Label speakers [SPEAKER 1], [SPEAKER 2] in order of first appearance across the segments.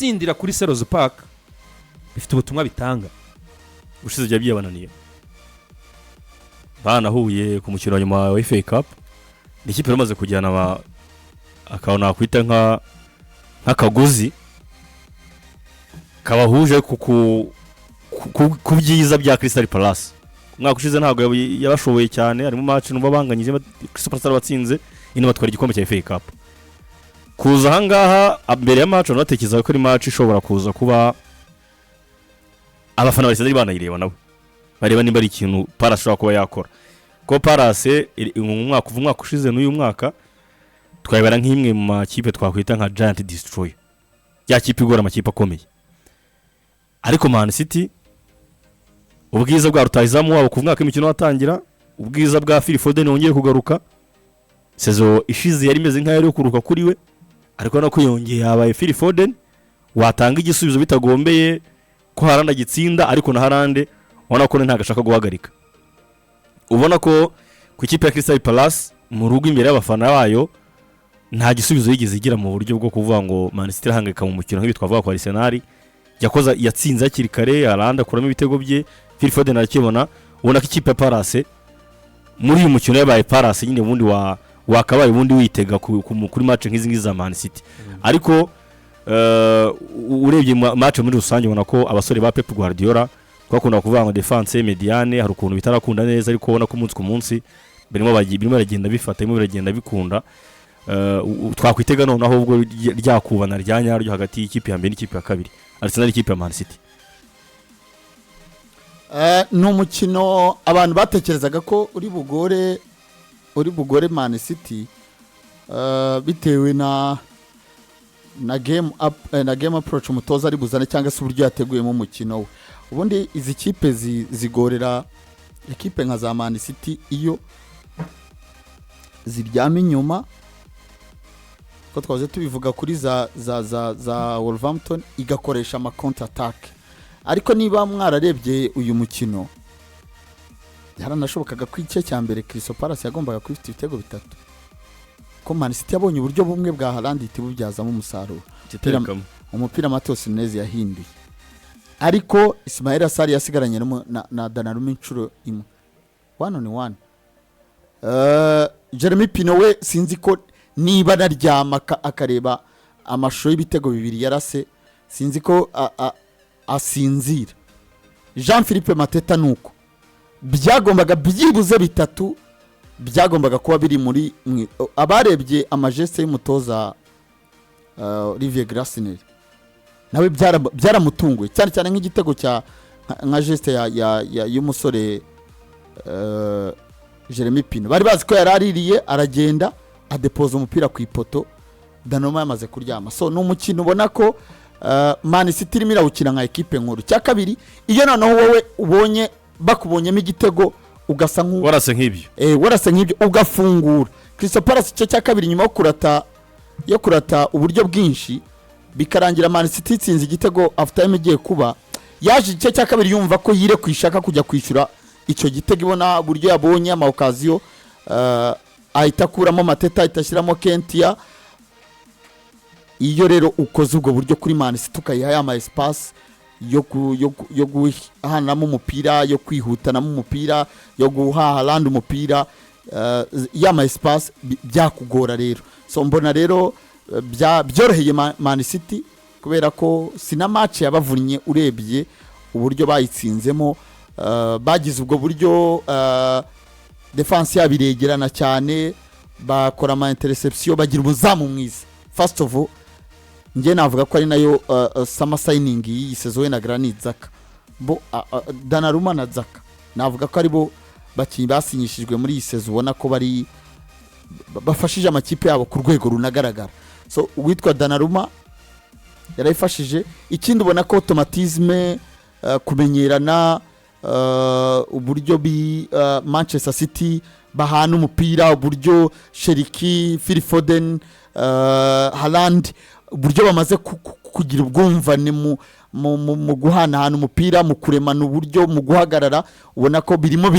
[SPEAKER 1] gutsindira kuri Selhurst Park bifite ubutumwa bitanga ushize bya byabananiye banahuye ku mukino nyuma wa FA Cup ni ikipe yamaze kujyana akabona kwita nk'akagozi kabahuje ku byiza bya Crystal Palace mwaka ushize ntabwo yabashoboye cyane harimo match numva banganyije Crystal Palace batsinze ino batwara igikombe cya FA Cup kuza hangaha mbere ya match natekereza ko ari match ishobora kuza kuba abafana bari banayireba nawe bareba nimba ari ikintu Palace ashobora kuba yakora ko Palace umwaka ushize n'uyu mwaka twayibara nk'imwe mu makipe twakwita nka Giant Destroyer ya kipe igora amakipe akomeye ariko Man City ubwiza bwa rutahizamu wabo ku mwaka imikino watangira ubwiza bwa Phil Foden yongeye kugaruka sezo ishize yari imeze nk'ayo yo kuruka kuri we ariko nako yongeye yabaye Phil Foden watanga igisubizo bitagombeye ko haranda gitsinda ariko na harande ubona ko nta gashaka guhagarika ubona ko ku ikipe ya Crystal Palace mu rugo imbere y'abafana bayo nta gisubizo yigeze igira mu buryo bwo kuvuga ngo Man City irahangika mu mukino nk'ibi twavuga kwa Arsenal Yakoza yatsinze akiri kare aranda kuramo ibitego bye Phil Foden arakibona ubona ko ikipe ya Palace muri uyu mukino yabaye Palace nyine ubundi wakabaye ubundi witega kuri match nk'izi za Man City ariko urebye match muri rusange ubona ko abasore ba Pep Guardiola twakunda kuvuga ngo defense mediane hari ukuntu bitarakunda neza ariko ubona ko umunsi ku munsi birimo baragenda bifata birimo biragenda bikunda twakwitega noneho ubwo ryakubana ryanyaryo hagati y'ikipe ya mbere n'ikipe ya kabiri Arsenal ikipe ya Man City
[SPEAKER 2] no mukino abantu batekerezaga ko uri bugore Man City bitewe na game approach umutoza ari buzane cyangwa se uburyo yateguyemo umukino we ubundi izi kipe zigorera ekipe nka za Man City iyo ziryama inyuma ko twaje tubivuga kuri za Wolverhampton igakoresha ama counter attack ariko niba mwararebye uyu mukino yaranashobokaga ku igice cya mbere Crystal Palace yagombaga kwifita ibitego bitatu ko Man City yabonye uburyo bumwe bwa Haaland itibubyazamo umusaruro umupira Matheus Nunes yahinduye ariko Ismail Assar yasigaranye na Donnarumma inshuro imwe 1-on-1 Jeremy Pino we sinzi ko niba naryama akareba amashusho y'ibitego bibiri yarase sinzi ko asinzira Jean-Philippe Mateta nuko byagombaga byibuze bitatu byagombaga kuba biri muri abarebye amageste y'umutoza Olivier Grasner nawe byaramutunguye cyane cyane nk'igitego cya nka geste y'umusore Jeremy Pino bari bazi ko yaraririye aragenda adepoza umupira ku ipoto Donnarumma yamaze kuryama so n'umukino ubona ko Man City irimo irawukina nka ekipe nkuru cya kabiri iyo noneho wowe ubonye bakubonyemo igitego ugasa
[SPEAKER 1] warase
[SPEAKER 2] nk'ibyo ugafungura Crystal Palace cyo cya kabiri nyuma yo kurata uburyo bwinshi bikarangira Man City itsinze igitego after time igiye kuba yaje cyo cya kabiri yumva ko yire kwishaka kujya kwishyura icyo gitego ibona buryo yabonye ama occasion ahita kuramo Mateta itashyiramo Kentia iyo rero ukoze ubwo buryo kuri Man City ukayiha ama espace yo guhanamo umupira yo kwihutanamo umupira yo guha Haaland umupira y'ama espace byakugora rero so mbona rero byoroheye Man City kubera ko sina match yabavunnye urebye uburyo bayitsinzemo bagize ubwo buryo defense yabiregerana cyane bakora ama interception bagira umuzamu mwiza first of all nge navuga ko ari nayo summer signing iyi sezo na Granit Xhaka bo Donnarumma na Xhaka navuga ko ari bo bakinyi basinyishijwe muri iyi sezo ubona ko bari bafashije amakipe yabo ku rwego runagaragara so witwa Donnarumma yarayifashije ikindi ubona ko automatisme kumenyerana uburyo Manchester City bahana umupira uburyo Sheriki Phil Foden Haaland uburyo bamaze kugira ubwumvane mu guhanahana umupira mu kuremana uburyo mu guhagarara ubona ko birimo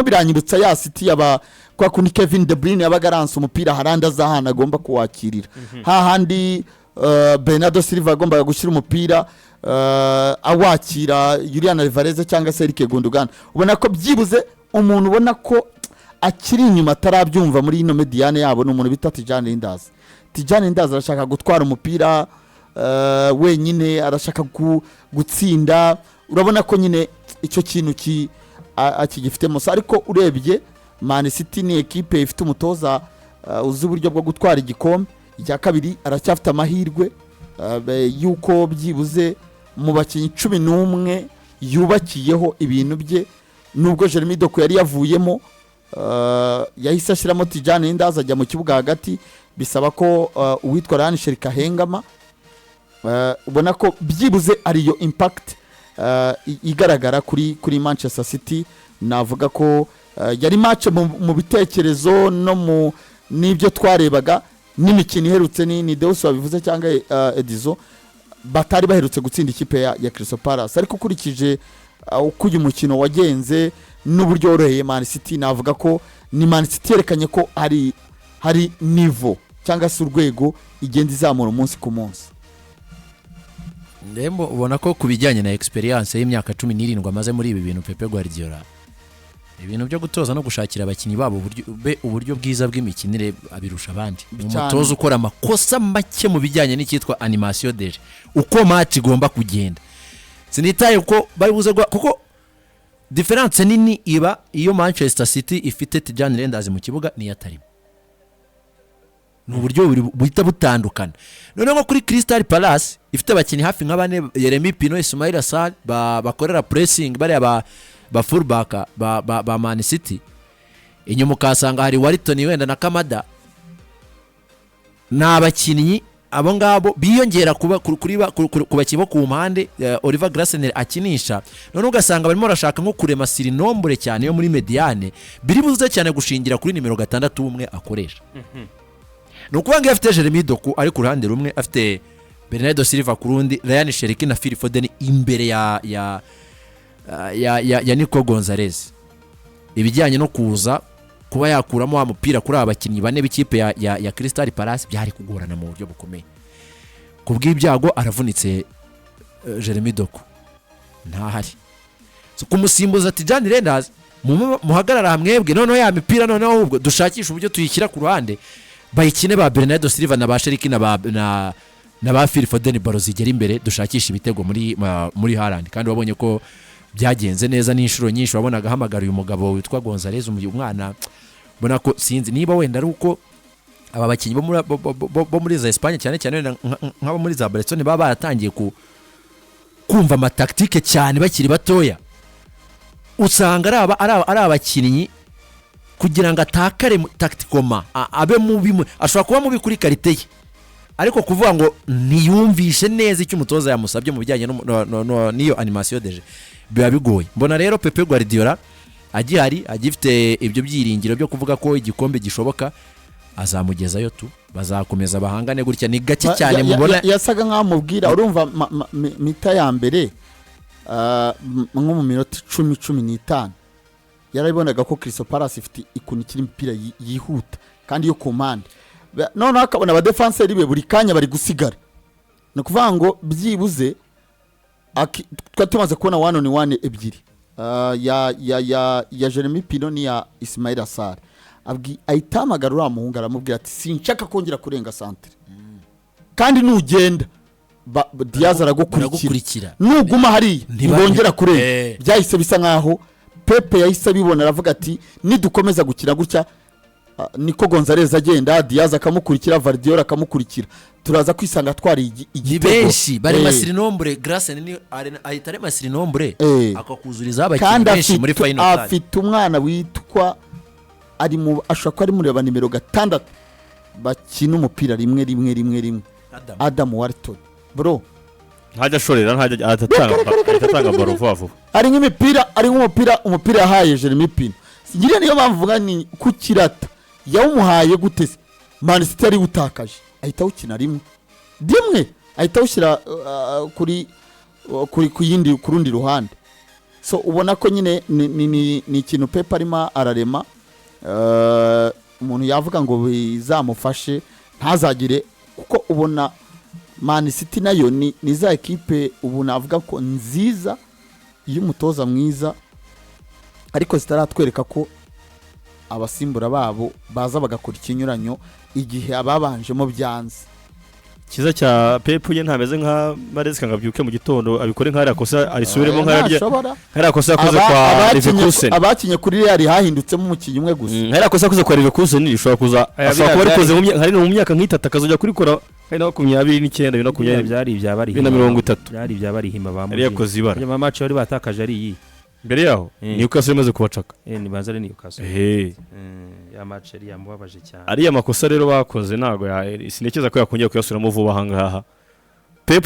[SPEAKER 2] biranyibutsa ya City yaba kwa kuni Kevin De Bruyne yabagaranse umupira Haaland azahana agomba kuwakirira hahandi Bernardo Silva yagombaga gushyira umupira awakira Julian Alvarez cyangwa se Eric Gundogan. Ubona ko byibuze umuntu ubona ko akiri inyuma atarabyumva muri ino mediane yabo ni umuntu bita Tijani Indazi. Tijani Indazi arashaka gutwara umupira wenyine, arashaka gutsinda. Urabona ko nyine icyo kintu akigifitemo. Ariko urebye Man City ni ekipe ifite umutoza uzi uburyo bwo gutwara igikombe. Icya kabiri aracyafite amahirwe yuko byibuze mu bakinnyi 11 yubakiyeho ibintu bye, nubwo Jeremy Doku yari yavuyemo yahise ashyiramo Tijani Indazi ajya mu kibuga hagati, bisaba ko uwitwa Ryan Sherika hengama. Ubona ko byibuze ariyo impact igaragara kuri Manchester City. Navuga ko yari match mu bitekerezo no mu nibyo twarebaga n'imikino iherutse ni Deus wabivuze cyangwa Edizo batari baherutse gutsinda ikipe ya Crystal Palace. Ariko ukurikije uko uyu mukino wagenze n'uburyo woroheye Man City, navuga ko ni Man City yerekanye ko hari niveau cyangwa se urwego igenda izamura umunsi ku munsi.
[SPEAKER 3] Ndembo ubona ko kubijyanye na experience y'imyaka 17 amaze muri ibi bintu Pepe Guardiola, ibintu byo gutoza no gushakira abakinnyi babo uburyo bwiza bw'imikinire abirusha abandi. Umutoza ukora amakosa make mu bijyanye n'icyitwa animation deje, uko match igomba kugenda. Sinitaye uko bayibuze kuko difference nini iba iyo Manchester City ifite Tijani Indazi mu kibuga ni yatarimo. N'uburyo buhita butandukana. Noneho kuri Crystal Palace ifite abakinnyi hafi nk'abane, Yeremi Pino, Ismail Assar bakorera pressing bari ba fullback ba Man City. Inyuma ukasanga hari Wharton wenda na Kamada. N'abakinnyi abo ngabo biyongera kuba bakibo ku mpande Oliver Glasner akinisha. None ugasanga barimo rashaka nko kurema sirinombure cyane yo muri mediane, biri buze cyane gushingira kuri nimero 6 umwe akoresha. Nukubanga afite Jeremy Doku ari ku ruhande rumwe, afite Bernardo Silva ku rundi, Ryan Sheriki na Phil Foden imbere ya Nico Gonzalez. Ibijyanye no kuza kuba yakuramo umupira kuri abakinnyi bane b'ikipe ya Crystal Palace byari kugorana mu buryo bukomeye. Kubw'ibyago aravunitse Jeremy Doku ntahari. So kumusimbuza Tijani Indazi muhagarara hamwebwe, noneho ya mipira noneho ahubwo dushakisha uburyo tuyishyira ku ruhande bayikine ba Bernardo Silva na ba Sheriki na ba Phil Foden baro zigera imbere, dushakisha ibitego muri Haaland. Kandi wabonye ko byagenze neza n'inshuro nyinshi. Wabonaga hamagara uyu mugabo witwa Gonzalez umwana, bona ko sinzi niba wenda ari uko aba bakinnyi bo muri za Espagne cyane nk'abo muri za Barcelona baba baratangiye kumva amataktike cyane bakiri batoya. Usanga ari abakinnyi kugira ngo atakare tacticoma abe mubi, ashobora kuba mubi kuri karite ye, ariko kuvuga ngo ntiyumvishe neza icyo umutoza yamusabye mu bijyanye n'iyo animation deje biba bigoye. Mbona rero Pepe Guardiola agifite ibyo byiringiro byo kuvuga ko igikombe gishoboka, azamugezayo tu bazakomeza bahangane gutya. Ni gake cyane mubona
[SPEAKER 2] yasaga nk'amubwira. Urumva mita ya mbere nko mu minota 10-15 yarabibonaga ko Crystal Palace ifite ikunikira imipira yihuta kandi yo komande. None akabona aba defenseur be buri kanya bari gusigara. No kuvuga ngo byibuze twatumaze kubona 1-on-1 ebyiri ya Jeremy Pino ni ya Ismail Assar. Ahitamagara uriya muhungu aramubwira ati sinshaka kongera kurenga centre. Kandi nugenda Diaz aragukurikira, nuguma hari ntibongera kurenga. Byahise bisa nkaho Pepe yahise bibona, aravuga ati nidukomeza gukira gutya Nico Gonzalez agenda, Diaz akamukurikira, Guardiola akamukurikira, turaza kwisanga twari igitego.
[SPEAKER 3] Benshi bari masirinombre, Grace ni ahitare masirinombre akakuzuriza abakinnyi benshi muri final.
[SPEAKER 2] Afite umwana witwa ashaka ari muri nimero 6 bakina umupira rimwe Adam Wharton. Bro
[SPEAKER 1] ntajya shorera, ntajya atatanga baro vuba.
[SPEAKER 2] Ari nk'umupira yahaye Jeremy Pino. Ngiriye niyo bamvuga ni kukirata yawumuhaye gutese. Man City ari utakaje ahita ukina rimwe ahita ushyira kuri kurundi ruhande. So ubona ko nyine ni ikintu Pepe arimo ararema. Umuntu yavuga ngo bizamufashe ntazagire, kuko ubona Man City nayo ni za ekipe ubu navuga ko nziza y'umutoza mwiza ariko zitaratwereka ko abasimbura babo baza bagakora ikinyuranyo igihe ababanjemo byanze.
[SPEAKER 1] Kiza cya Pep ye ntameze nka Maresca ngabyuke mu gitondo abikore nka Yakosa arisubiremo nka Yakosa yakoze kwa Leverkusen.
[SPEAKER 2] Abakinye kuri Real hahindutsemo umukinyi umwe gusa.
[SPEAKER 1] Yakosa yakoze kwa Leverkusen ishobora kuza ashobora kuba arikoze hari no mu myaka nk'itatu akazojya kurikora hari na 29 no kunyera
[SPEAKER 4] byari ibyabari
[SPEAKER 1] 30
[SPEAKER 4] byari ibyabari hima
[SPEAKER 1] bamuye. Yakoze ibara.
[SPEAKER 4] Nyuma match bari batakaje ari iyi.
[SPEAKER 1] Mbere yaho Newcastle imaze kubacaka.
[SPEAKER 4] Ni banza ari Newcastle. Ya match yari yamubabaje cyane.
[SPEAKER 1] Ari amakosa rero bakoze nago sinekeza ko yakongera kuyasubiramo vuba hangaha. Pep